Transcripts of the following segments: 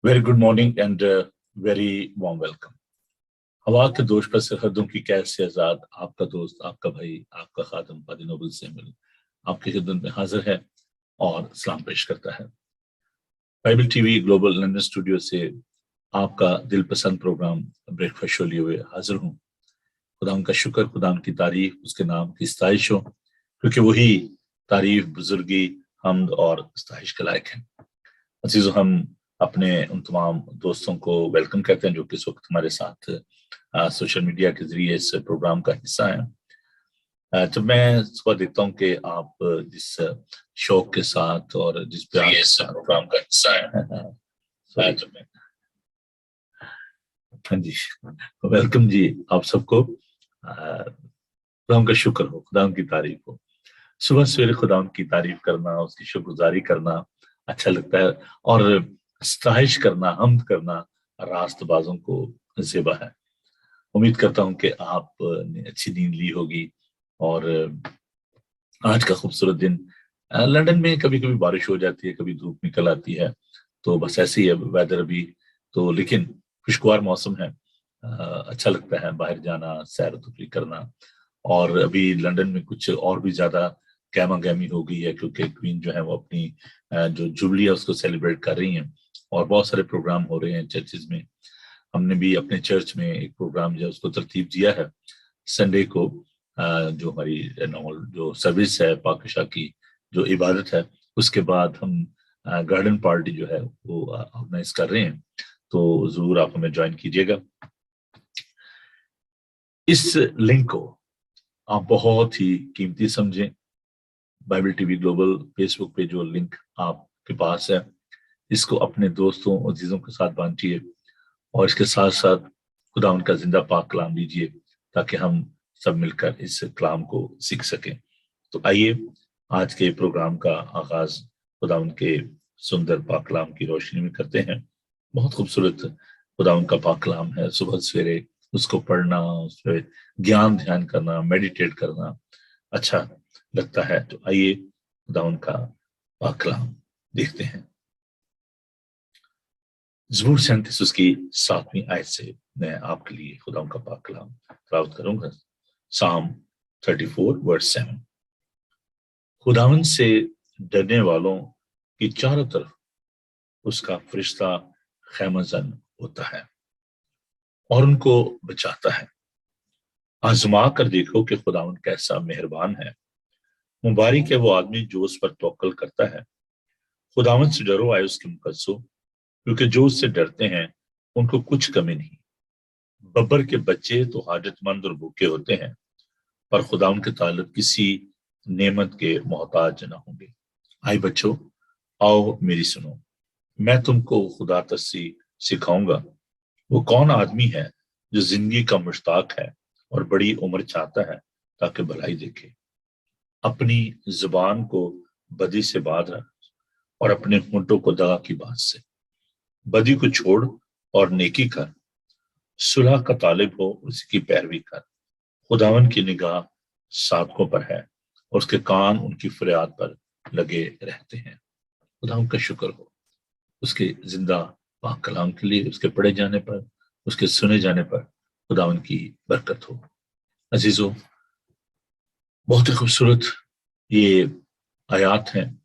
Very good morning and very warm welcome. हवा के दोष पर सरहदों की कैद से आजाद आपका दोस्त, आपका भाई, आपका खादम पादी नोबल सैमुअल आपकी खिदमत में हाजिर है और सलाम पेश करता है। Bible TV global London studio से आपका दिल पसंद प्रोग्राम ब्रेकफास्ट शो लिए हुए हाजिर हूँ। खुदा का शुक्र, खुदा की तारीफ, उसके नाम की स्ताइश हो, क्योंकि वही तारीफ, बुजुर्गी, हमद और स्ताइश के लायक है। अजीजों, हम अपने उन तमाम दोस्तों को वेलकम कहते हैं जो कि इस वक्त हमारे साथ सोशल मीडिया के जरिए इस प्रोग्राम का हिस्सा है। जब मैं सुबह देखता हूँ कि आप जिस शौक के साथ और जिस प्यार के साथ प्रोग्राम का हिस्सा है, जब मैं हाँ जी, वेलकम जी आप सबको। खुदा का शुक्र हो, खुदा की तारीफ हो। सुबह सवेरे खुदा की तारीफ करना, उसकी शुक्रगुजारी करना अच्छा लगता है, और स्ताइश करना, हमद करना रास्तबाजों को ज़ेबा है। उम्मीद करता हूं कि आपने अच्छी नींद ली होगी। और आज का खूबसूरत दिन, लंदन में कभी कभी बारिश हो जाती है, कभी धूप निकल आती है, तो बस ऐसे ही है वेदर अभी तो, लेकिन खुशगवार मौसम है। अच्छा लगता है बाहर जाना, सैर तफरी करना। और अभी लंदन में कुछ और भी ज्यादा गहमा गहमी हो गई है, क्योंकि क्वीन जो है वो अपनी जो जुबली है उसको सेलिब्रेट कर रही हैं, और बहुत सारे प्रोग्राम हो रहे हैं चर्चेज में। हमने भी अपने चर्च में एक प्रोग्राम जो उसको तरतीब दिया है संडे को, जो हमारी नॉर्मल जो सर्विस है पाकशा की जो इबादत है, उसके बाद हम गार्डन पार्टी जो है वो ऑर्गेनाइज कर रहे हैं, तो जरूर आप हमें ज्वाइन कीजिएगा। इस लिंक को आप बहुत ही कीमती समझें। बाइबल टीवी ग्लोबल फेसबुक पे जो लिंक आपके पास है, इसको अपने दोस्तों और अजीजों के साथ बांटिए, और इसके साथ साथ खुदा उनका जिंदा पाक कलाम लीजिए, ताकि हम सब मिलकर इस कलाम को सीख सकें। तो आइए आज के प्रोग्राम का आगाज खुदा उनके सुंदर पाक कलाम की रोशनी में करते हैं। बहुत खूबसूरत खुदा उनका पाक कलाम है। सुबह सवेरे उसको पढ़ना, उस पर ज्ञान ध्यान करना, मेडिटेट करना अच्छा लगता है। तो आइए खुदा उनका पाक कलाम देखते हैं। ज़बूर 37 उसकी 7वीं आयत से मैं आपके लिए खुदा का पाक कलाम तिलावत करूंगा। साम 34 वर्स 7। खुदावन से डरने वालों की चारों तरफ उसका फरिश्ता खैमजन होता है और उनको बचाता है। आजमा कर देखो कि खुदावन कैसा मेहरबान है। मुबारक है वो आदमी जो उस पर तवक्कल करता है। खुदावन से डरो आए उसके मुकद्दसों, क्योंकि जो उससे डरते हैं उनको कुछ कमी नहीं। बब्बर के बच्चे तो हाजतमंद और भूखे होते हैं, पर खुदा उनके ताल्लुक किसी नेमत के मोहताज न होंगे। आई बच्चों, आओ मेरी सुनो, मैं तुमको खुदा तस्सी सिखाऊंगा। वो कौन आदमी है जो जिंदगी का मुश्ताक है और बड़ी उम्र चाहता है ताकि भलाई देखे। अपनी जुबान को बदी से बांध रख और अपने होंठों को दगा की बात से। बदी को छोड़ और नेकी कर, सुलह का तालिब हो उसकी पैरवी कर। खुदावन की निगाह साधकों पर है और उसके कान उनकी फरियाद पर लगे रहते हैं। खुदावन का शुक्र हो उसके जिंदा पाक कलाम के लिए, उसके पढ़े जाने पर, उसके सुने जाने पर खुदावन की बरकत हो। अजीजों, बहुत ही खूबसूरत ये आयात हैं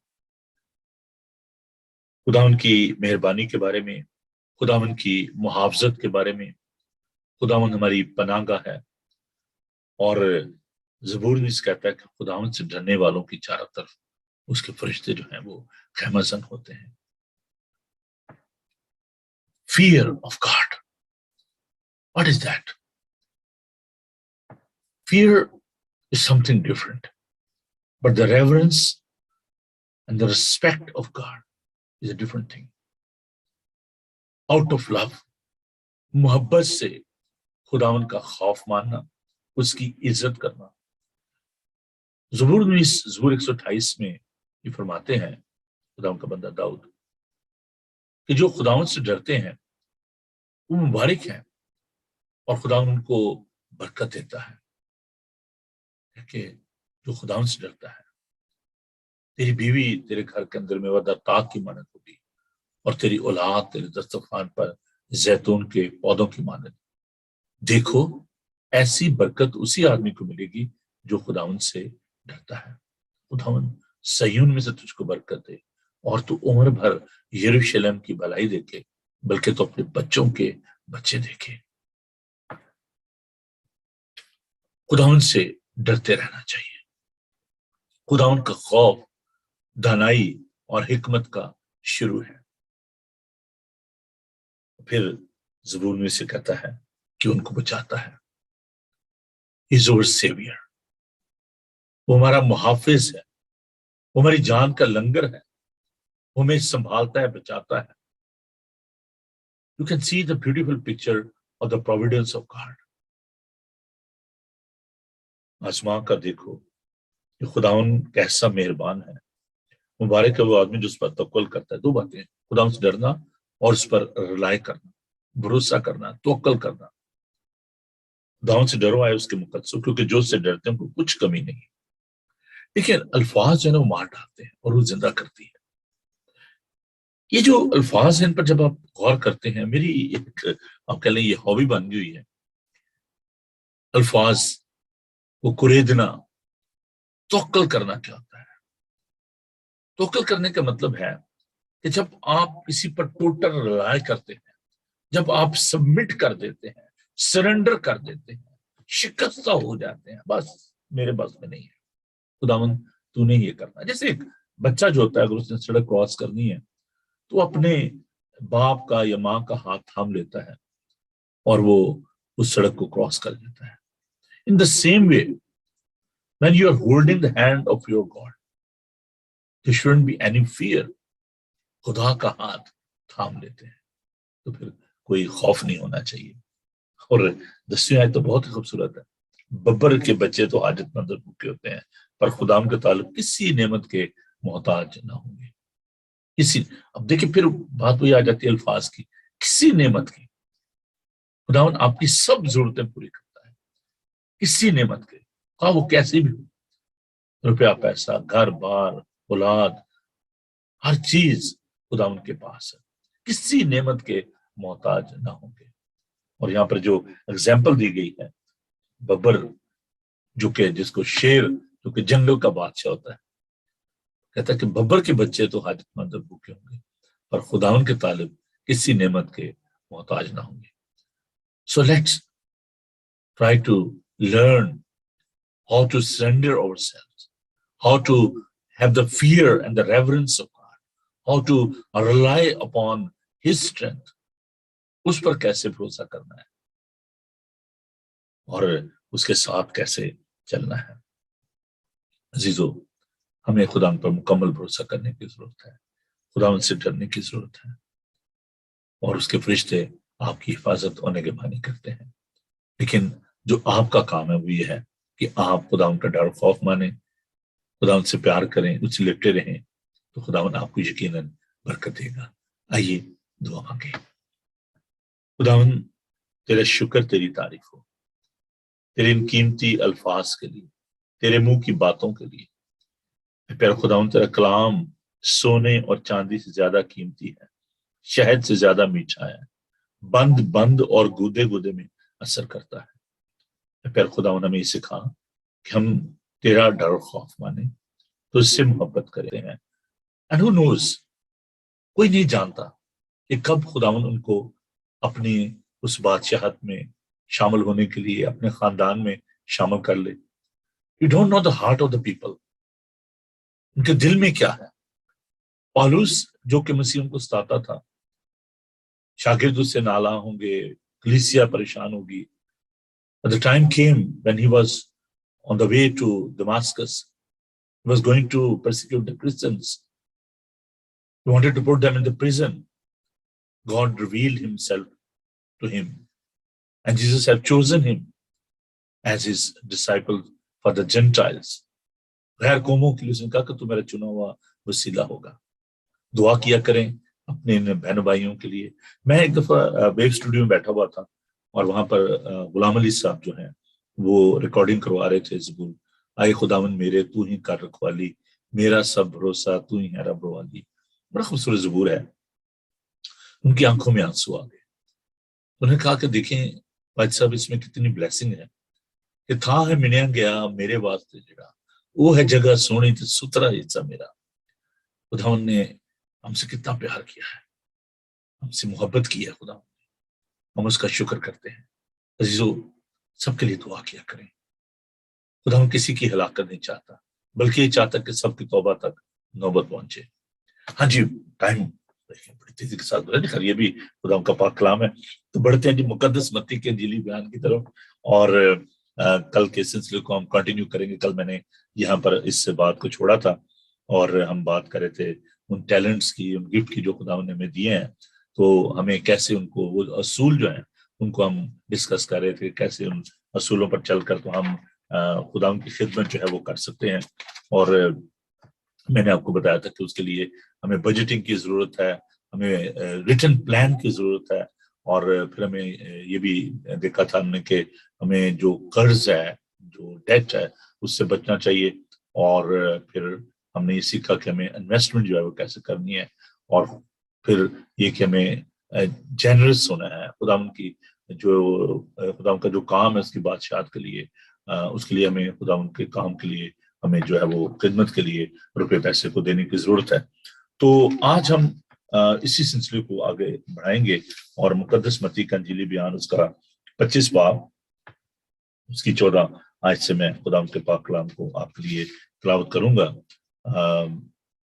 खुदावन की मेहरबानी के बारे में, खुदावन की मुहावजत के बारे में। खुदावन हमारी पनाहगाह है, और ज़बूर भी कहता है कि खुदावन से डरने वालों की चारों तरफ उसके फरिश्ते जो हैं वो खैमजन होते हैं। Fear of God, what is that? Fear is something different, but the reverence and the respect of God is a different thing. Out of love, मोहब्बत से खुदावन का खौफ मानना, उसकी इज्जत करना। ज़बूर 128 में ये फरमाते हैं खुदावन का बंदा दाऊद कि जो खुदावन से डरते हैं वो मुबारक हैं और खुदावन उनको बरकत देता है। कि जो खुदावन से डरता है, तेरी बीवी तेरे घर के अंदर में वदा ताक की मानत होगी, اور تیری اولاد تیرے دسترخوان پر زیتون کے پودوں کی مانند۔ دیکھو ایسی برکت اسی آدمی کو ملے گی جو خداوند سے ڈرتا ہے۔ خداوند صہیون میں سے تجھ کو برکت دے اور تو عمر بھر یروشلم کی بھلائی دیکھے، بلکہ تو اپنے بچوں کے بچے دیکھے۔ خداوند سے ڈرتے رہنا چاہیے۔ خداوند کا خوف دانائی اور حکمت کا شروع ہے۔ پھر زبور میں سے کہتا ہے کہ ان کو بچاتا ہے۔ He's our savior۔ وہ ہمارا محافظ ہے، وہ ہماری جان کا لنگر ہے، وہ ہمیں سنبھالتا ہے، بچاتا ہے۔ You can see the beautiful picture of the providence of God۔ آسمان کا دیکھو کہ خداوند کیسا مہربان ہے۔ مبارک ہے وہ آدمی جو اس پر توکل کرتا ہے۔ دو باتیں، خداوند سے ڈرنا اور اس پر رلائی کرنا، بھروسہ کرنا، توکل کرنا۔ خداوند سے ڈرو آئے اس کے مقدسوں، کیونکہ جو اس سے ڈرتے ہیں ان کو کچھ کمی نہیں۔ دیکھیں الفاظ جو ہے نا وہ مار ڈالتے ہیں اور وہ زندہ کرتی ہے۔ یہ جو الفاظ ہیں ان پر جب آپ غور کرتے ہیں، میری ایک آپ کہہ لیں یہ ہابی بن گئی ہے، الفاظ کو کریدنا۔ توکل کرنا کیا ہوتا ہے؟ توکل کرنے کا مطلب ہے کہ جب آپ کسی پر ٹوٹل رلائی کرتے ہیں، جب آپ سبمٹ کر دیتے ہیں، سرنڈر کر دیتے ہیں، شکستہ ہو جاتے ہیں، بس میرے بس میں نہیں ہے، خداوند تو نے یہ کرنا ہے۔ جیسے ایک بچہ جو ہوتا ہے اگر اس نے سڑک کراس کرنی ہے تو اپنے باپ کا یا ماں کا ہاتھ تھام لیتا ہے اور وہ اس سڑک کو کراس کر دیتا ہے۔ In the same way, when you are holding the hand of your God, there shouldn't be any fear۔ خدا کا ہاتھ تھام لیتے ہیں تو پھر کوئی خوف نہیں ہونا چاہیے۔ اور 10ویں آیت تو بہت ہی خوبصورت ہے۔ ببر کے بچے تو حاجت مند اور بھوکے ہوتے ہیں، پر خداوند کے تعلق کسی نعمت کے محتاج نہ ہوں گے۔ اب دیکھیں پھر بات وہی آ جاتی ہے الفاظ کی، کسی نعمت کی۔ خداوند آپ کی سب ضرورتیں پوری کرتا ہے، کسی نعمت کے، ہاں وہ کیسی بھی ہو، روپیہ پیسہ، گھر بار، اولاد، ہر چیز خداوند کے پاس ہے، کسی نعمت کے محتاج نہ ہوں گے۔ اور یہاں پر جو اگزامپل دی گئی ہے ببر جو کہ جس کو شیر جو کہ جنگل کا بادشاہ ہوتا ہے، کہتا ہے کہ ببر کے بچے تو حاجت مند اور بھوکے ہوں گے اور خداوند کے طالب کسی نعمت کے محتاج نہ ہوں گے۔ So let's try to learn how to surrender ourselves, how to have the fear and the reverence of God, how to rely upon His strength۔ اس پر کیسے بھروسہ کرنا ہے اور اس کے ساتھ کیسے چلنا ہے۔ عزیزو، ہمیں خدا پر مکمل بھروسہ کرنے کی ضرورت ہے، خدا ان سے ڈرنے کی ضرورت ہے، اور اس کے فرشتے آپ کی حفاظت اور نگہبانی کرتے ہیں۔ لیکن جو آپ کا کام ہے وہ یہ ہے کہ آپ خدا ان کا ڈر خوف مانیں، خدا ان سے پیار کریں، اس سے لپٹے رہیں، تو خدا ان آپ کو یقیناً برکت دے گا۔ آئیے دعا مانگیں۔ خداوند تیرا شکر، تیری تعریف ہو تیرے ان قیمتی الفاظ کے لیے، تیرے منہ کی باتوں کے لیے۔ پیارے خداوند تیرا کلام سونے اور چاندی سے زیادہ قیمتی ہے، شہد سے زیادہ میٹھا ہے، بند اور گودے گودے میں اثر کرتا ہے۔ پیارے خداوند ہمیں یہ سکھا کہ ہم تیرا ڈر و خوف مانیں، تو اس سے محبت کرتے ہیں۔ And who knows، کوئی نہیں جانتا کہ کب خداوند ان کو اپنی اس بادشاہت میں شامل ہونے کے لیے اپنے خاندان میں شامل کر لے۔ You don't know the heart of the people، ان کے دل میں کیا ہے۔ پالوس جو کہ مسیح ان کو ستاتا تھا، شاگرد اس سے نالاں ہوں گے، کلیسیا پریشان ہوگی۔ But the time came when he was on the way to Damascus، he was going to persecute the Christians، he wanted to put them in the prison۔ God revealed himself to him and Jesus had chosen him as his disciple for the Gentiles۔ غیر قوموں کے لیے اس نے کہا کہ تو میرا چنا ہوا وسیلہ ہوگا۔ دعا کیا کریں اپنے بہن بھائیوں کے لیے۔ میں ایک دفعہ ویب اسٹوڈیو میں بیٹھا ہوا تھا اور وہاں پر غلام علی صاحب جو ہیں وہ ریکارڈنگ کروا رہے تھے زبور، آئے خداوند میرے تو ہی کر رکھوالی، میرا سب بھروسہ تو ہی ہے رب والی۔ بڑا خوبصورت زبور ہے۔ उनकी आंखों में आंसू आ गए। उन्होंने कहा कि देखें भाई साहब, इसमें कितनी ब्लेसिंग है कि था है मिलिया गया मेरे वास्ते जगह, वो है जगह सोनी ते सुथरा हिस्सा मेरा। खुदा ने हमसे कितना प्यार किया है, हमसे मोहब्बत की है खुदा, हम उसका शुक्र करते हैं। अजीजों, सबके लिए दुआ किया करें। खुदा हम किसी की हलाकत नहीं चाहता, बल्कि ये चाहता कि सबकी तौबा तक नौबत पहुंचे। हाँ जी, टाइम बड़ी तेजी के साथ खैर ये भी खुदा का पाक कलाम है। तो बढ़ते हैं जी मुकद्दस मत्ती के इंजीली बयान की तरफ, और कल के सिलसिले को हम कंटिन्यू करेंगे। कल मैंने यहाँ पर इस बात को छोड़ा था और हम बात कर रहे थे उन टैलेंट्स की, उन गिफ्ट की जो खुदा ने हमें दिए हैं, तो हमें कैसे उनको, वो असूल जो है उनको हम डिस्कस कर रहे थे, कैसे उन असूलों पर चलकर तो हम खुदा की खिदमत जो है वो कर सकते हैं। और मैंने आपको बताया था कि उसके लिए हमें बजटिंग की जरूरत है, हमें रिटन प्लान की जरूरत है, और फिर हमें ये भी देखा था हमने कि हमें जो कर्ज है, जो डेट है, उससे बचना चाहिए। और फिर हमने ये सीखा कि हमें इन्वेस्टमेंट जो है वो कैसे करनी है, और फिर ये कि हमें जेनरस होना है खुदा की जो खुदा का जो काम है उसकी बादशाहत के लिए, उसके लिए हमें खुदा के काम के लिए हमें जो है वो खिदमत के लिए रुपए पैसे को देने की जरूरत है। तो आज हम इसी सिलसिले को आगे बढ़ाएंगे और मुकद्दस मत्ती का इंजीली बयान उसका 25 बाब उसकी 14 आज से मैं खुदा के पाक कलाम को आपके लिए तिलावत करूंगा।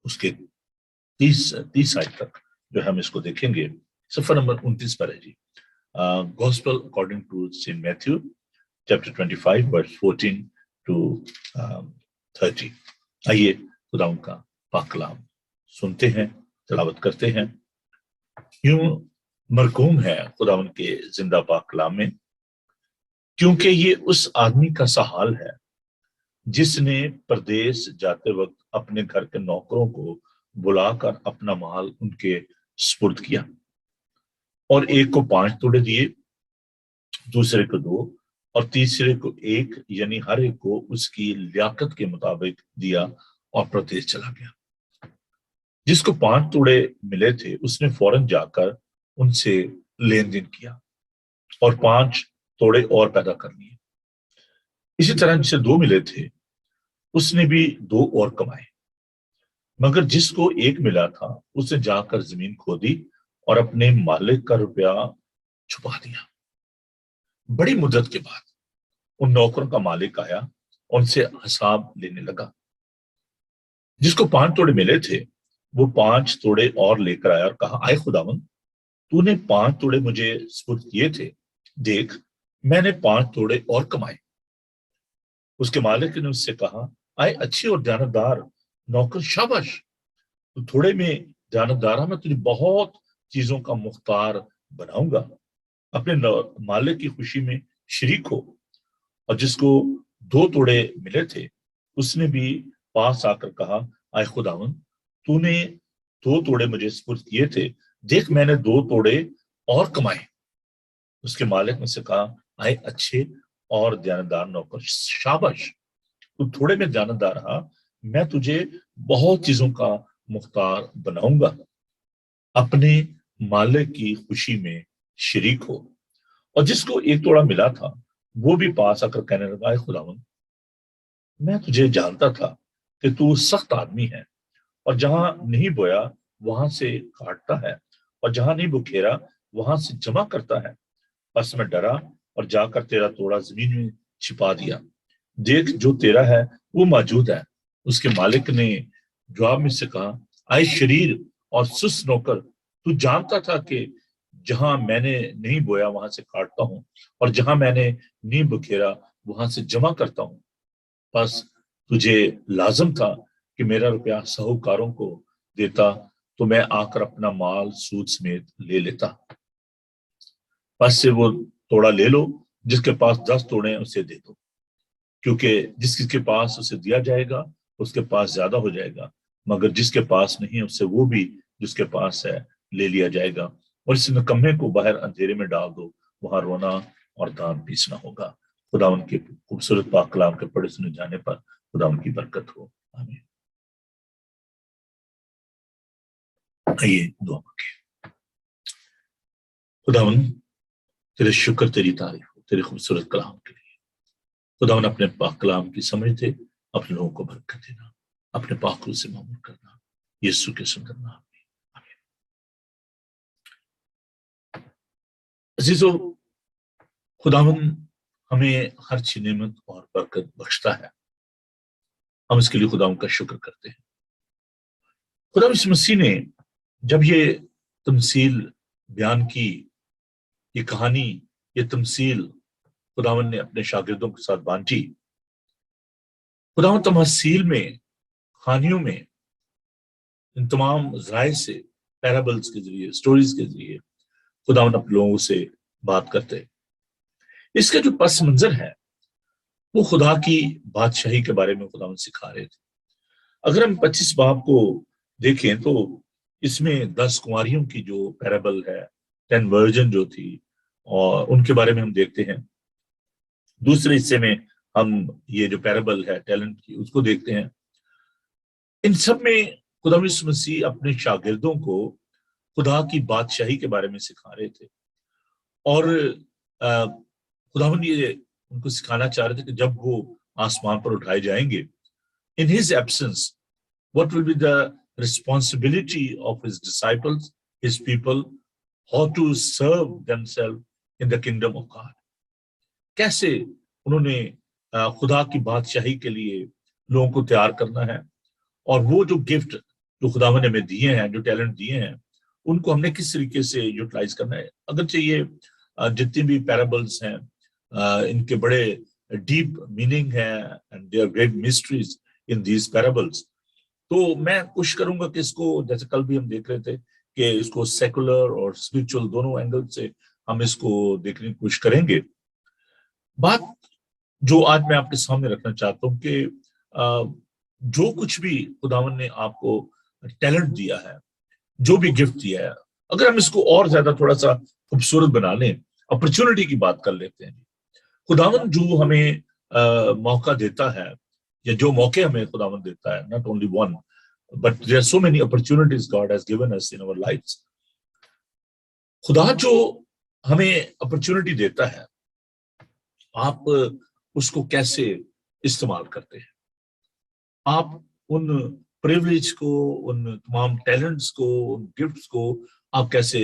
उसके 30 आयत तक जो हम इसको देखेंगे। सफर नंबर 29 पर है जी। Gospel according to saint Matthew chapter 25 verse 14 to 30। आइए खुदा का पाक कलाम सुनते हैं, तिलावत करते हैं। यूं मरकूम है खुदा उनके जिंदा पाक कलाम में, क्योंकि ये उस आदमी का सा हाल है जिसने परदेश जाते वक्त अपने घर के नौकरों को बुलाकर अपना माल उनके सुपुर्द किया, और एक को 5 तोड़े दिए, दूसरे को 2, और तीसरे को 1, यानी हर एक को उसकी लियाकत के मुताबिक दिया, और प्रदेश चला गया। जिसको 5 तोड़े मिले थे उसने फौरन जाकर उनसे लेन देन किया और 5 तोड़े और पैदा कर लिए। इसी तरह जिसे 2 मिले थे उसने भी 2 और कमाए। मगर जिसको 1 मिला था उसने जाकर जमीन खोदी और अपने मालिक का रुपया छुपा दिया। बड़ी मुद्दत के बाद उन नौकरों का मालिक आया, उनसे हिसाब लेने लगा। जिसको 5 तोड़े मिले थे वो 5 तोड़े और लेकर आया और कहा, आए खुदावन, तूने 5 तोड़े मुझे सुपुर्द किए थे, देख मैंने 5 तोड़े और कमाए। उसके मालिक ने उससे कहा, आए अच्छी और दयानतदार नौकर, शाबाश, तू थोड़े में दयानतदार, मैं तुझे बहुत चीजों का मुख्तार बनाऊंगा। अपने मालिक की खुशी में शरीक हो। और जिसको 2 तोड़े मिले थे उसने भी पास आकर कहा, आए खुदावन, तूने 2 तोड़े मुझे सुपुर्द किए थे, देख मैंने 2 तोड़े और कमाए। उसके मालिक ने से कहा, आए अच्छे और दयानतदार नौकर, शाबाश, तू थोड़े में दयानतदार रहा, मैं तुझे बहुत चीजों का मुख्तार बनाऊंगा। अपने मालिक की खुशी में शरीक हो। और जिसको 1 तोड़ा मिला था वो भी पास आकर कहने लगा, आए खुदावन, मैं तुझे जानता था कि तू सख्त आदमी है, और जहां नहीं बोया वहां से काटता है, और जहां नहीं बुखेरा वहां से जमा करता है। बस मैं डरा और जाकर तेरा तोड़ा जमीन में छिपा दिया। देख जो तेरा है वो मौजूद है। उसके मालिक ने जवाब में से कहा, आए शरीर और सुस्त नौकर, तू जानता था कि जहां मैंने नहीं बोया वहां से काटता हूं, और जहां मैंने नहीं बुखेरा वहां से जमा करता हूं। बस तुझे लाजम था कि मेरा रुपया साहूकारों को देता, तो मैं आकर अपना माल सूद समेत ले लेता। बस से वो तोड़ा ले लो, जिसके पास 10 तोड़े हैं उसे दे दो, क्योंकि जिसके पास उसे दिया जाएगा उसके पास ज्यादा हो जाएगा, मगर जिसके पास नहीं है उससे वो भी जिसके पास है ले लिया जाएगा। और इस नकम्मे को बाहर अंधेरे में डाल दो, वहां रोना और दांत पीसना होगा। खुदा उनके खूबसूरत पाक कलाम के पढ़े सुने जाने पर खुदा उनकी बरकत हो। आमीन। आइए दुआ मांगे। खुदावन तेरे शुक्र तेरी तारीफ हो तेरे खूबसूरत कलाम के लिए। खुदावन अपने पाक कलाम की समझ दे, अपने लोगों को बरकत देना, अपने पाक रूह से मामूल करना, यीशु के सुंदर नाम में आमीन। अजीजों, खुदावन हमें हर चीज नेमत और बरकत बख्शता है, हम इसके लिए खुदावन का शुक्र करते हैं। खुदा यीशु मसीह ने जब ये तमसील बयान की, ये कहानी, ये तमसील खुदावन ने अपने शागिर्दों के साथ बांटी। खुदावन तमसील में, कहानियों में, इन तमाम ज़राए से, पैराबल्स के जरिए, स्टोरीज के जरिए खुदावन अपने लोगों से बात करते। इसका जो पस मंजर है वो खुदा की बादशाही के बारे में खुदावन सिखा रहे थे। अगर हम 25 बाब को देखें तो इसमें 10 कुंवारियों की जो पैराबल है, 10 वर्जन जो थी, और उनके बारे में हम देखते हैं। दूसरे हिस्से में हम ये जो पैराबल है टैलेंट की, उसको देखते हैं। इन सब में खुदा यीशु मसीह अपने शागिर्दों को खुदा की बादशाही के बारे में सिखा रहे थे, और खुदावन ये उनको सिखाना चाह रहे थे कि जब वो आसमान पर उठाए जाएंगे, in his absence, what will be the responsibility of his disciples, his people, how to serve themselves in the kingdom of God. कैसे उन्होंने खुदा की बादशाही के लिए लोगों को तैयार करना है, और वो जो गिफ्ट जो खुदावन ने हमें दिए हैं, जो टैलेंट दिए हैं, उनको हमने किस तरीके से यूटिलाइज करना है। अगरचे ये जितनी भी पैराबल्स हैं, इनके बड़े डीप मीनिंग है, and there great mysteries in these parables. तो मैं कोशिश करूंगा कि इसको, जैसे कल भी हम देख रहे थे, कि इसको सेकुलर और स्पिरिचुअल दोनों एंगल से हम इसको देखने की कोशिश करेंगे। बात जो आज मैं आपके सामने रखना चाहता हूं कि जो कुछ भी खुदावन ने आपको टैलेंट दिया है, जो भी गिफ्ट दिया है, अगर हम इसको और ज्यादा थोड़ा सा खूबसूरत बना लें, अपॉर्चुनिटी की बात कर लेते हैं। खुदावन जो हमें मौका देता है, या जो मौके हमें खुदावन देता है, not only one but there are so many opportunities God has given us in our lives. खुदा जो हमें अपॉर्चुनिटी देता है, आप उसको कैसे इस्तेमाल करते हैं, आप उन प्रिविलेज को, उन तमाम टैलेंट्स को, उन गिफ्ट्स को आप कैसे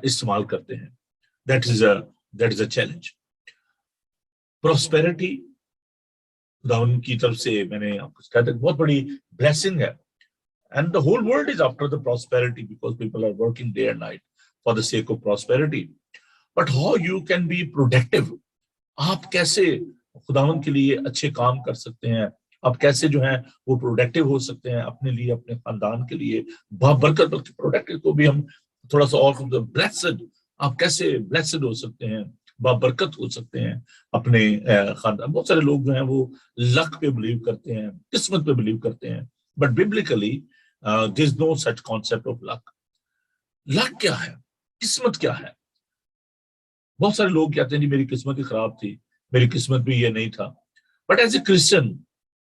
इस्तेमाल करते हैं, that is a challenge. Prosperity खुदावन की तरफ से, मैंने आपको कहा था, बहुत बड़ी ब्लेसिंग है, and the whole world is after the prosperity because people are working day and night for the sake of prosperity. But how you can be productive, आप कैसे खुदावन के लिए अच्छे काम कर सकते हैं, आप कैसे जो है वो प्रोडक्टिव हो सकते हैं अपने लिए, अपने खानदान के लिए, बाबरकत। बल्कि प्रोडक्टिव को भी हम थोड़ा सा और ब्लेस्ड, आप कैसे ब्लेस्ड हो सकते हैं, बाबरकत हो सकते हैं अपने खानदान। बहुत सारे लोग जो हैं वो लक पे बिलीव करते हैं, किस्मत पे बिलीव करते हैं, but biblically there is no such concept of luck. Luck क्या है, किस्मत क्या है? बहुत सारे लोग कहते हैं जी मेरी किस्मत ही खराब थी, मेरी किस्मत भी ये नहीं था। But as a Christian,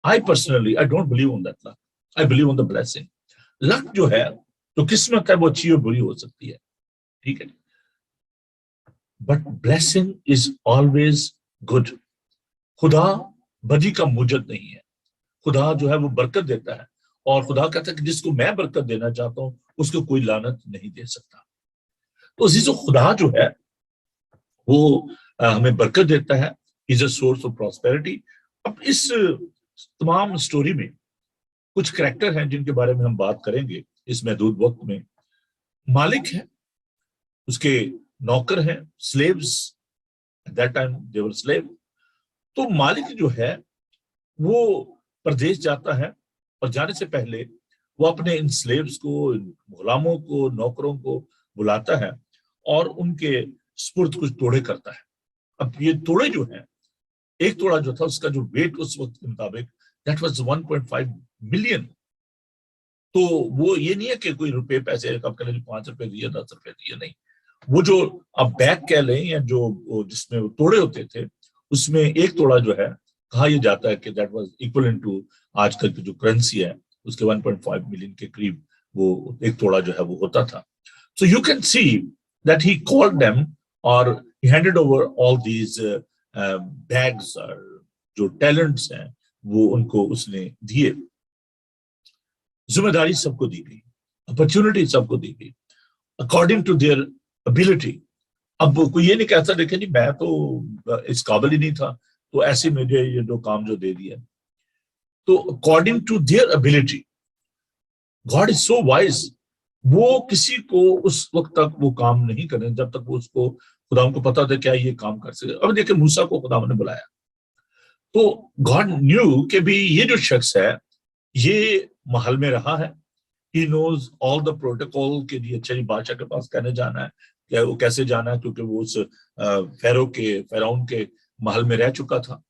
I personally, I don't believe on that luck. I believe on the blessing. Luck जो है, तो किस्मत है, वो अच्छी और बुरी हो सकती है, ठीक है, but blessing is always good. खुदा बदी का मुजद नहीं है, खुदा जो है वो बरकत देता है, और खुदा कहता है कि जिसको मैं बरकत देना चाहता हूं उसको कोई लानत नहीं दे सकता। तो इसी खुदा जो है वो हमें बरकत देता है, is a source of prosperity. अब इस तमाम स्टोरी में कुछ कैरेक्टर हैं जिनके बारे में हम बात करेंगे इस महदूद वक्त में। मालिक है, उसके नौकर हैं, slaves, at that time they were slave. तो मालिक जो है वो प्रदेश जाता है, और जाने से पहले वो अपने इन स्लेव्स को, गुलामों को, नौकरों को बुलाता है और उनके स्पुर्द कुछ तोड़े करता है। अब ये तोड़े जो है, एक तोड़ा जो था उसका जो वेट उस वक्त के मुताबिक दैट वाज 1.5 मिलियन। तो वो ये नहीं है कि कोई रुपए पैसे कब कह लें 5 रुपए दिए, 10 रुपए दिए, नहीं। वो जो आप बैग कह लें, या जो जिसमें वो तोड़े होते थे, उसमें एक तोड़ा जो है, कहा यह जाता है कि दैट वाज इक्वलेंट टू आजकल की जो करेंसी है उसके 1.5 मिलियन के करीब वो एक तोड़ा जो है वो होता था। So you can see that he called them or he handed over all these bags or जो talents हैं वो उनको उसने दिए, जिम्मेदारी सबको दी गई, अपॉर्चुनिटी सबको दी गई अकॉर्डिंग टू देयर एबिलिटी। अब कोई ये नहीं कहता देखे नहीं मैं तो इस काबिल ही नहीं था तो ऐसे मुझे ये जो काम जो दे दिया, तो according to their ability God is so wise, वो किसी को उस वक्त तक वो काम नहीं करें जब तक वो उसको खुदा को पता था क्या ये काम कर सके। अब देखिए मूसा को खुदा ने बुलाया तो गॉड न्यू कि भी ये जो शख्स है ये महल में रहा है, he knows all the protocol के लिए अच्छा बादशाह के पास कहने जाना है क्या वो कैसे जाना है, क्योंकि वो उस फेराउन के महल में रह चुका था,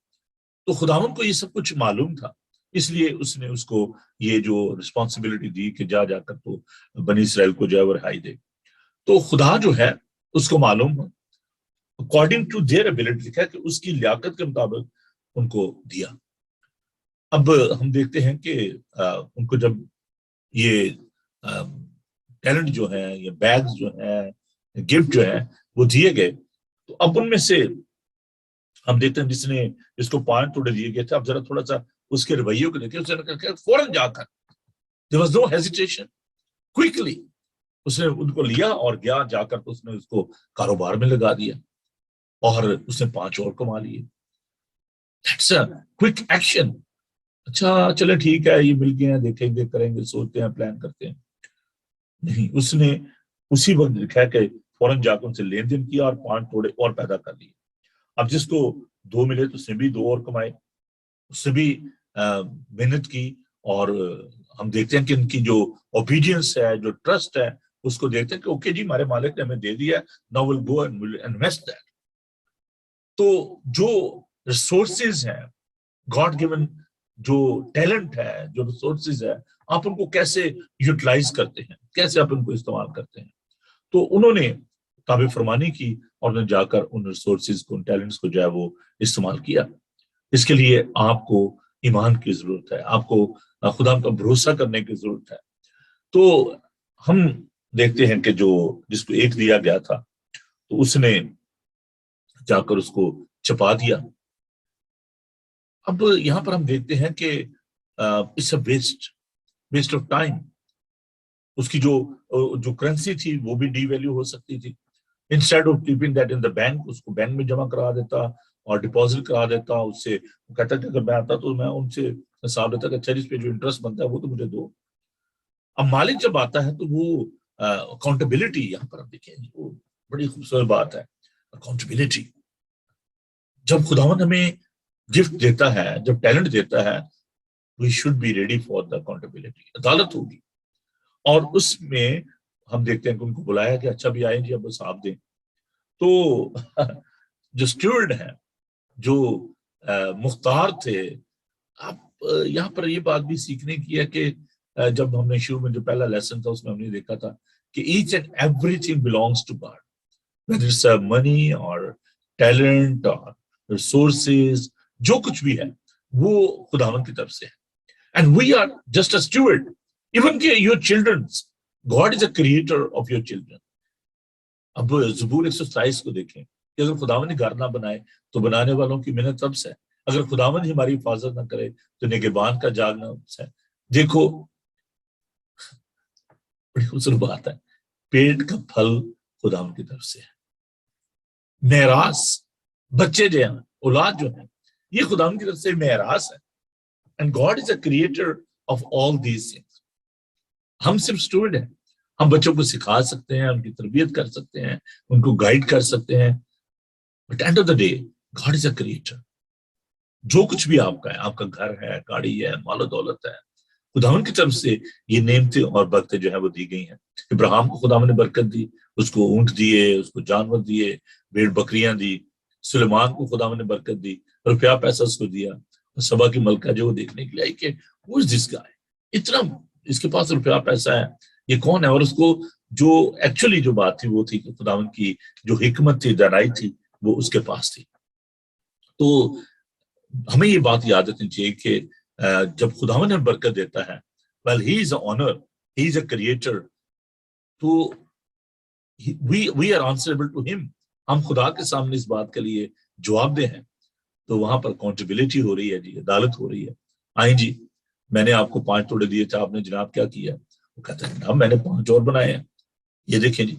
तो खुदावंद को ये सब कुछ मालूम था, इसलिए उसने उसको ये जो रिस्पॉन्सिबिलिटी दी कि जा जाकर तो बनी इसराइल को जो है वो रिहाई दे। तो खुदा जो है उसको मालूम है अकॉर्डिंग टू देयर एबिलिटी, लिखा है कि उसकी लियाकत के मुताबिक उनको दिया। अब हम देखते हैं कि उनको जब ये टैलेंट जो है ये बैग्स जो है गिफ्ट जो है वो दिए गए, तो अब उनमें से हम देखते हैं जिसने इसको 5 टुकड़े दिए गए थे, अब जरा थोड़ा सा उसके रवैये को देखिए, उसने फौरन जाकर there was no hesitation, quickly उसने उनको लिया और गया जाकर तो उसने उसको कारोबार में लगा दिया और उसने 5 और कमा लिए। That's a quick action. अच्छा चले ठीक है ये मिल गए हैं देखेंगे करेंगे सोचते हैं प्लान करते हैं, नहीं, उसने उसी वक्त लिखा है कि फौरन जाकर उनसे लेन देन किया और 5 टुकड़े और पैदा कर लिए। अब जिसको 2 मिले तो उसने भी 2 और कमाए, उससे भी मेहनत की, और हम देखते हैं कि इनकी जो ओबीडियंस है जो ट्रस्ट है उसको देखते हैं कि ओके जी हमारे मालिक ने हमें दे दिया, now will go and will invest that. तो जो रिसोर्सेज हैं गॉड गिवन जो टैलेंट है जो रिसोर्सेज है आप उनको कैसे यूटिलाइज करते हैं, कैसे आप उनको इस्तेमाल करते हैं, तो उन्होंने ताबे फरमानी की और उन्होंने जाकर उन रिसोर्सेज को उन टैलेंट्स को जो है वो इस्तेमाल किया। इसके लिए आपको ईमान की जरूरत है, आपको खुदा का भरोसा करने की जरूरत है। तो हम देखते हैं कि जो जिसको एक दिया गया था तो उसने जाकर उसको छुपा दिया। अब यहाँ पर हम देखते हैं कि it's a waste of time. उसकी जो करेंसी थी वो भी डीवैल्यू हो सकती थी। Instead of keeping that in the bank उसको बैंक में जमा करा देता और डिपॉजिट करा देता, उससे वो कहता कि अगर मैं आता तो मैं उनसे हिसाब लेता कि अच्छा इस पे जो इंटरेस्ट बनता है वो तो मुझे दो। अब मालिक जब आता है तो वो अकाउंटेबिलिटी, यहाँ पर आप देखें वो बड़ी खूबसूरत बात है, अकाउंटेबिलिटी। जब खुदावंद हमें गिफ्ट देता है जब टैलेंट देता है we should be ready for the accountability, अदालत होगी। और उसमें हम देखते हैं कि उनको बुलाया कि अच्छा भी आए जी अब बस आप दें। तो जो स्टूवर्ड है जो मुख्तार थे, आप यहाँ पर ये बात भी सीखने की है कि जब हमने शुरू में जो पहला लेसन था उसमें हमने देखा था कि each and everything belongs to God, whether it's money और टैलेंट और रिसोर्सेज, जो कुछ भी है वो खुदावंद की तरफ से है। And we are just a steward, even के your childrens, God is a creator of your children. अब ज़बूर 127 को देखें कि अगर खुदावंद ने घर ना बनाए तो बनाने वालों की मेहनत तब से है, अगर खुदावंद ही हमारी हिफाजत ना करे तो निगहबान का जागना है। देखो बड़ी खूबसूरत बात है, पेट का फल खुदावंद की तरफ से है, मेरास बच्चे जो हैं औलाद जो है ये खुदावंद की तरफ से मेरास है। And God is a creator of all these things. हम सिर्फ स्टूडेंट हैं, हम बच्चों को सिखा सकते हैं, उनकी तरबियत कर सकते हैं, उनको गाइड कर सकते हैं, but end of the day God is a creator. जो कुछ भी आपका है, आपका घर है, गाड़ी है, मालो दौलत है, खुदावंद की तरफ से ये नेमतें और बरकतें जो है वो दी गई हैं। इब्राहिम को खुदावंद ने बरकत दी, उसको ऊंट दिए, उसको जानवर दिए, भेड़ बकरियां दी। सुलेमान को खुदावंद ने बरकत दी, रुपया पैसा उसको दिया। और सबा की मलका जो वो देखने के लिए आई कि वो जिस गाय इतना इसके पास रुपया पैसा है, ये कौन है। और उसको जो एक्चुअली जो बात थी वो थी कि खुदावंद की जो हिकमत थी, दानाई थी, वो उसके पास थी। तो हमें ये बात याद रखनी चाहिए कि जब खुदावंद हमें बरकत देता है, well he is a honour, he is a creator, तो we are answerable to him. ہم خدا کے سامنے اس بات کے لیے جواب دہ ہیں. تو وہاں پر اکاؤنٹیبلٹی ہو رہی ہے جی, عدالت ہو رہی ہے. آئیں جی, میں نے آپ کو 5 توڑے دیے تھے, آپ نے جناب کیا کیا؟ وہ کہتا ہے جناب میں نے 5 اور بنائے ہیں, یہ دیکھیں جی.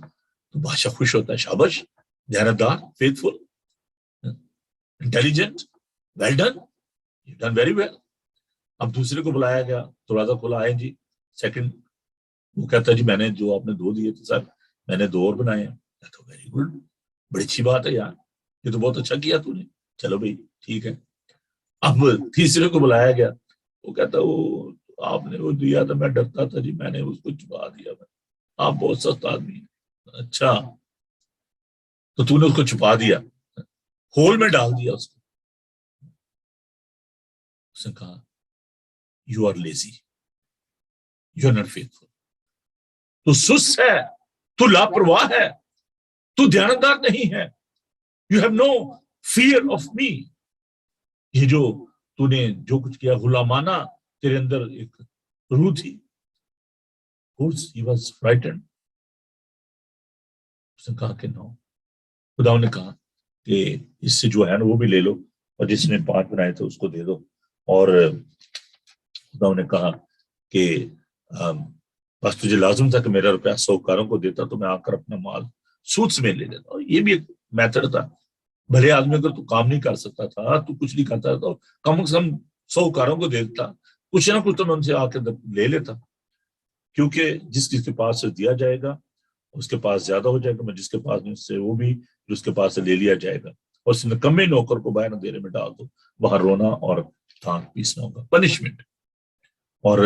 تو بادشاہ خوش ہوتا ہے, شاباش, دیانتدار, faithful, intelligent, well done, you done very well. اب دوسرے کو بلایا گیا, دروازہ کھولا, آئے جی سیکنڈ. وہ کہتا ہے جی میں نے جو آپ نے 2 دیے تھے سر, میں نے 2 اور بنائے ہیں. کہتا ویری گڈ, بڑی اچھی بات ہے یار, یہ تو بہت اچھا کیا تو نے, چلو بھائی ٹھیک ہے. اب تیسرے کو بلایا گیا, وہ کہتا وہ آپ نے وہ دیا تھا, میں ڈرتا تھا جی, میں نے اس کو چھپا دیا, آپ بہت سخت آدمی ہیں. اچھا تو نے اس کو چھپا دیا, ہول میں ڈال دیا اس کو. اس نے کہا you are lazy, you are not faithful, تو سست ہے, تو لاپرواہ ہے, تو دیانتدار نہیں ہے, you have no fear of me. یہ جو تو نے جو کچھ کیا, غلامانہ تیرے اندر ایک روح تھی. He was frightened. اس نے کہا کہ نو. خدا نے کہا کہ اس سے جو ہے نا وہ بھی لے لو, اور جس نے 5 بنائے تھے اس کو دے دو. اور خدا نے کہا کہ بس تجھے لازم تھا کہ میرا روپیہ سوکاروں کو دیتا, تو میں آ کر اپنا مال سود سمیت لے لیتا. اور یہ بھی ایک میتھڈ تھا. بھلے آدمی اگر تو کام نہیں کر سکتا تھا, تو کچھ نہیں کرتا تھا, کم از کم سوکاروں کو دے دیتا, کچھ نہ کچھ تو ان سے آ کے لے لیتا. کیونکہ جس کے پاس سے دیا جائے گا اس کے پاس زیادہ ہو جائے گا, میں جس کے پاس نہیں سے وہ بھی جس کے پاس سے لے لیا جائے گا. اور اس نے کمے نوکر کو باہر اندھیرے میں ڈال دو, وہاں رونا اور دانت پیسنا ہوگا, پنشمنٹ. اور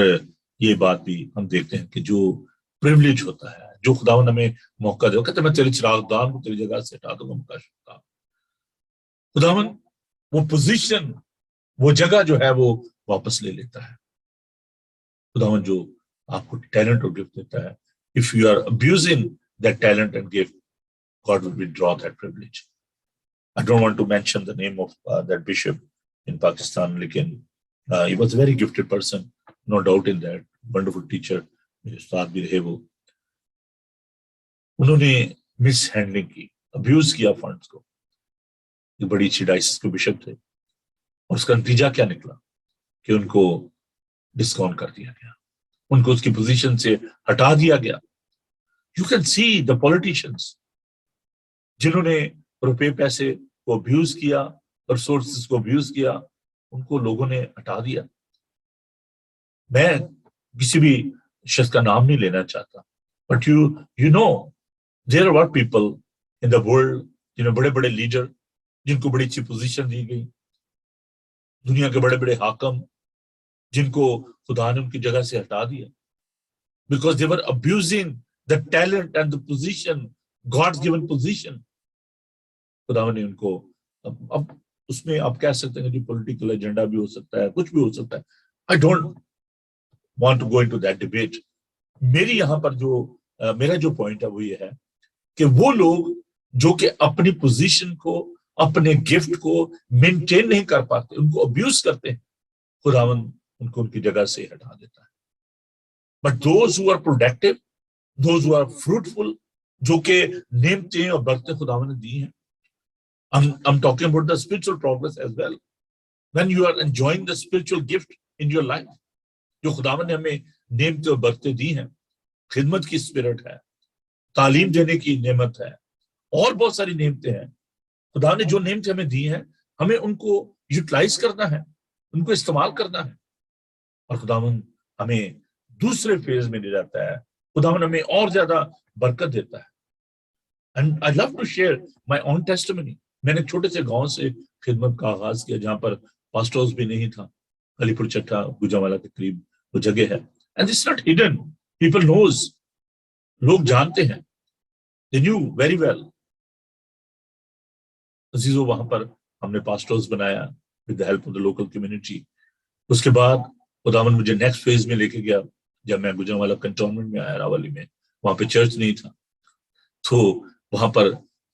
یہ بات بھی ہم دیکھتے ہیں کہ جو پریولیج ہوتا ہے, جو خداوند ہمیں موقع دے, کہتے ہیں میں تیرے چراغ دان کو تیری جگہ سے ہٹا دوں گا مکاشفہ. خداوند وہ پوزیشن, وہ جگہ جو ہے وہ واپس لے لیتا ہے. خداوند جو آپ کو ٹیلنٹ اور گفٹ دیتا ہے, if you are abusing that talent and gift, God will withdraw that privilege. I don't want to mention the name of that bishop in Pakistan, لیکن he was a very gifted person, no doubt in that, wonderful teacher, میرے استاد بھی رہے وہ. انہوں نے مس handling کی, abuse کیا فنڈز کو. یہ بڑی اچھی ڈائسس کے بشپ تھے, اور اس کا نتیجہ کیا نکلا کہ ان کو ڈسکاؤنٹ کر دیا گیا, ان کو اس کی پوزیشن سے ہٹا دیا گیا. You can see the politicians جنہوں نے روپے پیسے کو ابیوز کیا, ریسورسز کو ابیوز کیا, ان کو لوگوں نے ہٹا دیا. میں کسی بھی شخص کا نام نہیں لینا چاہتا, but you know there are people in the world, جنہیں بڑے بڑے لیڈر, جن کو بڑی اچھی پوزیشن دی گئی, دنیا کے بڑے بڑے حاکم, جن کو خدا نے ان کی جگہ سے ہٹا دیا, because they were abusing the talent and the position, God's given position. خدا نے ان کو اب اس میں آپ کہہ سکتے ہیں کہ پولیٹیکل ایجنڈا بھی ہو سکتا ہے, کچھ بھی ہو سکتا ہے. I don't want to go into that debate. میری یہاں پر جو میرا جو پوائنٹ ہے وہ یہ ہے کہ وہ لوگ جو کہ اپنی پوزیشن کو, اپنے گفٹ کو مینٹین نہیں کر پاتے, ان کو ابیوز کرتے ہیں, خداوند ان کو ان کی جگہ سے ہٹا دیتا ہے. But those who are productive, those who are fruitful, جو کہ نعمتیں اور برکتیں خداوند نے دی ہیں. I'm talking about the spiritual progress as well. When you are enjoying the spiritual gift in your life, جو خداوند نے ہمیں نعمتیں اور برکتیں دی ہیں, خدمت کی اسپرٹ ہے, تعلیم دینے کی نعمت ہے, اور بہت ساری نعمتیں ہیں. خدا نے جو نعمتیں ہمیں دی ہیں, ہمیں ان کو یوٹیلائز کرنا ہے, ان کو استعمال کرنا ہے. اور خداوند ہمیں دوسرے فیز میں لے جاتا ہے, خداوند ہمیں اور زیادہ برکت دیتا ہے. And I love to share my own testimony. میں نے چھوٹے سے گاؤں سے خدمت کا آغاز کیا, جہاں پر فاسٹ ہاؤس بھی نہیں تھا, علی پور چٹا گوجرانوالہ کے قریب وہ جگہ ہے. And it's not hidden. People knows. لوگ جانتے ہیں. They knew very well. عزیزو, وہاں پر ہم نے فاسٹ ہاؤس بنایا with the help of the local community. اس کے بعد خداوند مجھے نیکسٹ فیز میں لے کے گیا. جب میں گوجرانوالہ کنٹونمنٹ میں آیا, راولی میں, وہاں پہ چرچ نہیں تھا, تو وہاں پر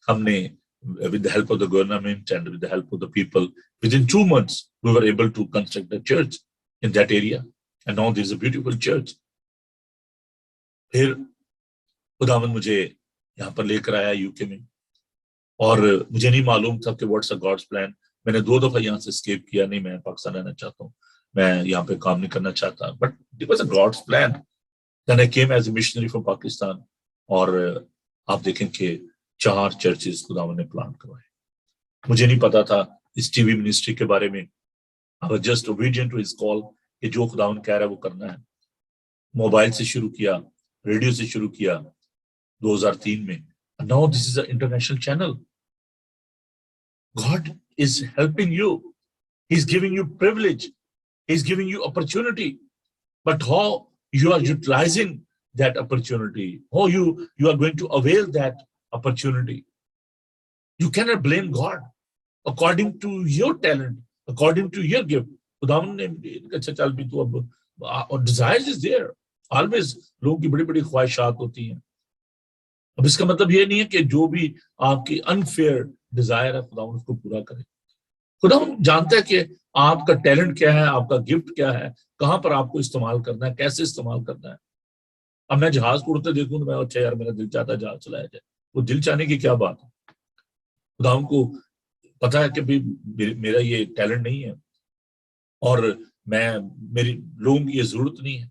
ہم نے with the help of the government and with the help of the people, within 2 months we were able to construct a church in that area, and now there is a beautiful church. پھر خداوند مجھے یہاں پر لے کر آیا UK میں, اور مجھے نہیں معلوم تھا کہ واٹس اے گاڈس پلان. میں نے 2 دفعہ یہاں سے اسکیپ کیا, نہیں میں پاکستان رہنا چاہتا ہوں, میں یہاں پہ کام نہیں کرنا چاہتا, but it was a God's plan. Then I came as a missionary from Pakistan, اور آپ دیکھیں کہ 4 چرچز خداوند نے پلان کروائے. مجھے نہیں پتا تھا اس ٹی وی منسٹری کے بارے میں. I was just obedient to his call کہ جو خداوند کہہ رہا ہے وہ کرنا ہے. موبائل سے شروع کیا, ریڈیو سے شروع کیا 2003 میں. Now this is an international channel. God is helping you. He's giving you privilege. He's giving you opportunity. But how you are utilizing that opportunity, how you are going to avail that opportunity. You cannot blame God according to your talent, according to your gift. خداوند نے اچھا چل بھی تو اب, اور desires is there always. لوگوں کی بڑی بڑی خواہشات ہوتی ہیں. اب اس کا مطلب یہ نہیں ہے کہ جو بھی آپ کی انفیئر ڈیزائر ہے خداوند اس کو پورا کرے. خداوند جانتا ہے کہ آپ کا ٹیلنٹ کیا ہے, آپ کا گفٹ کیا ہے, کہاں پر آپ کو استعمال کرنا ہے, کیسے استعمال کرنا ہے. اب میں جہاز کو اڑتے دیکھوں تو میں اچھا یار میرا دل چاہتا ہے جہاز چلایا جائے, وہ دل چاہنے کی کیا بات ہے. خداوند کو پتا ہے کہ میرا یہ ٹیلنٹ نہیں ہے, اور میری لوگوں کی یہ ضرورت نہیں ہے.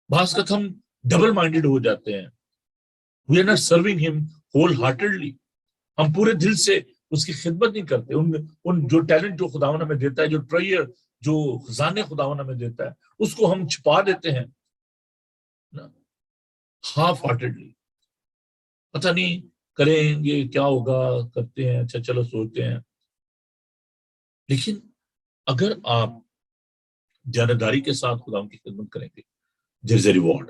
بعض کا ہم ڈبل مائنڈیڈ ہو جاتے ہیں. We are not serving him wholeheartedly. ہم پورے دل سے اس کی خدمت نہیں کرتے. ان جو ٹیلنٹ جو خداوند ہمیں دیتا ہے, جو ٹریئر, جو خزانے خداوند ہمیں دیتا ہے, اس کو ہم چھپا دیتے ہیں ہاف ہارٹیڈلی. پتہ نہیں کریں گے کیا ہوگا, کرتے ہیں اچھا چلو سوچتے ہیں. لیکن اگر آپ جانبداری کے ساتھ خداوند کی خدمت کریں گے, there is a reward.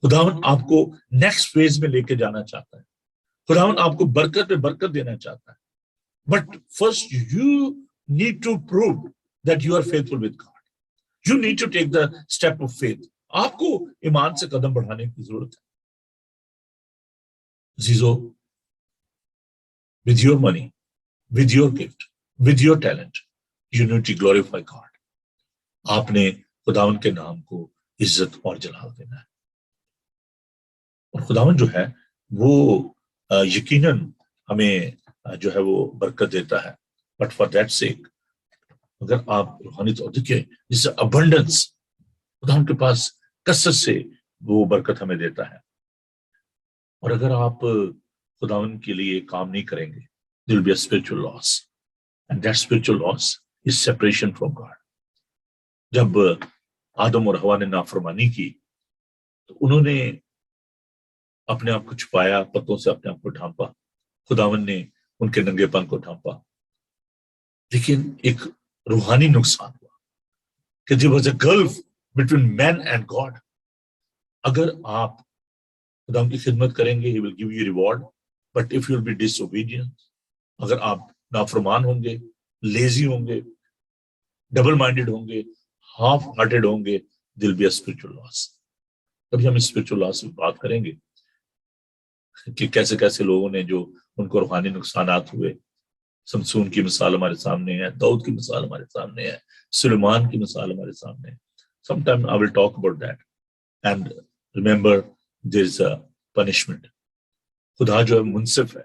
خداوند آپ کو نیکسٹ فیز میں لے کے جانا چاہتا ہے. خداوند آپ کو برکت پہ برکت دینا چاہتا ہے. But first you need to prove that you are faithful with God. You need to take the step of faith. آپ کو ایمان سے قدم بڑھانے کی ضرورت ہے. عزیزو, with your money, with your gift, with your talent, you need to glorify God. آپ نے خداوند کے نام کو عزت اور جلال دینا ہے. اور خداوند جو ہے وہ یقیناً ہمیں جو ہے وہ برکت دیتا ہے. بٹ فار دیٹ سیک اگر آپ روحانی طور دیکھیں جس ابنڈنس خداوند کے پاس کثرت سے وہ برکت ہمیں دیتا ہے. اور اگر آپ خداوند کے لیے کام نہیں کریں گے, there will be a spiritual loss, and that spiritual loss is separation from God. جب آدم اور حوا نے نافرمانی کی تو انہوں نے اپنے آپ کو چھپایا, پتوں سے اپنے آپ کو ڈھانپا. خداوند نے ان کے ننگے پن کو ڈھانپا. لیکن ایک روحانی نقصان ہوا کہ there was a gulf between man and God. اگر آپ خداوند کی خدمت کریں گے, he will give you reward, but if you will be disobedient, اگر آپ نافرمان ہوں گے, لیزی ہوں گے, ڈبل مائنڈیڈ ہوں گے, ہاف ہارٹیڈ ہوں گے, there will be a spiritual loss. کبھی ہم spiritual loss کی بات کریں گے کہ کیسے کیسے لوگوں نے جو ان کو روحانی نقصانات ہوئے. سمسون کی مثال ہمارے سامنے ہے, داؤد کی مثال ہمارے سامنے ہے, سلیمان کی مثال ہمارے سامنے ہے. Sometime I will talk about that. And remember, there is a punishment. خدا جو ہے منصف ہے.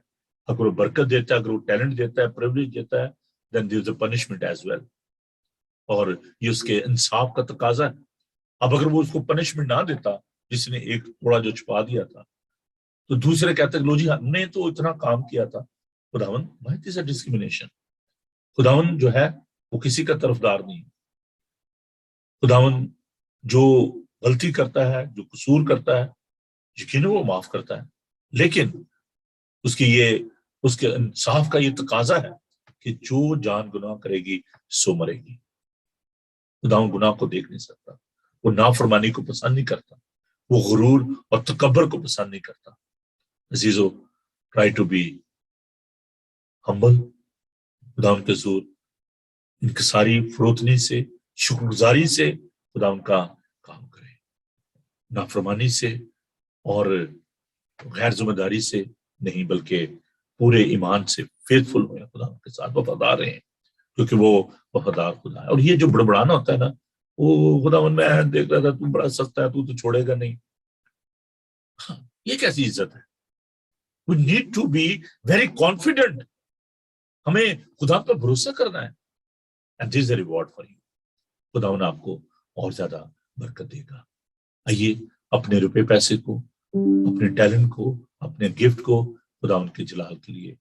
اگر وہ برکت دیتا ہے, اگر وہ ٹیلنٹ دیتا ہے, پریولیج دیتا ہے, then there is a punishment as well. اور یہ اس کے انصاف کا تقاضا ہے. اب اگر وہ اس کو پنشمنٹ نہ دیتا, جس نے ایک تھوڑا جو چھپا دیا تھا, تو دوسرے کہتے ہیں لو جی ہم نے تو اتنا کام کیا تھا. خداوند بہت ہی ڈسکریمنیشن. خداوند جو ہے وہ کسی کا طرفدار نہیں. خداوند جو غلطی کرتا ہے, جو قصور کرتا ہے, یقیناً وہ معاف کرتا ہے. لیکن اس کے انصاف کا یہ تقاضا ہے کہ جو جان گناہ کرے گی سو مرے گی. خداوند گناہ کو دیکھ نہیں سکتا. وہ نافرمانی کو پسند نہیں کرتا. وہ غرور اور تکبر کو پسند نہیں کرتا. عزیزو, ٹرائی ٹو بی ہمبل. خداوند کے حضور انکساری فروتنی سے, شکر گزاری سے خداوند کا کام کرے. نافرمانی سے اور غیر ذمہ داری سے نہیں, بلکہ پورے ایمان سے فیتھفل ہوئے, خداوند کے ساتھ وفادار رہیں, کیونکہ وہ وفادار خدا ہے. اور یہ جو بڑبڑانا ہوتا ہے نا, وہ خداوند میں دیکھ رہا تھا تو بڑا سخت ہے, تو چھوڑے گا نہیں. یہ کیسی عزت ہے؟ We need to be very confident. ہمیں خدا پر بھروسہ کرنا ہے. And this is a reward for you. خداوند آپ کو اور زیادہ برکت دے گا. آئیے اپنے روپے پیسے کو، اپنے ٹیلنٹ کو، اپنے گفٹ کو خداوند کے جلال کے لیے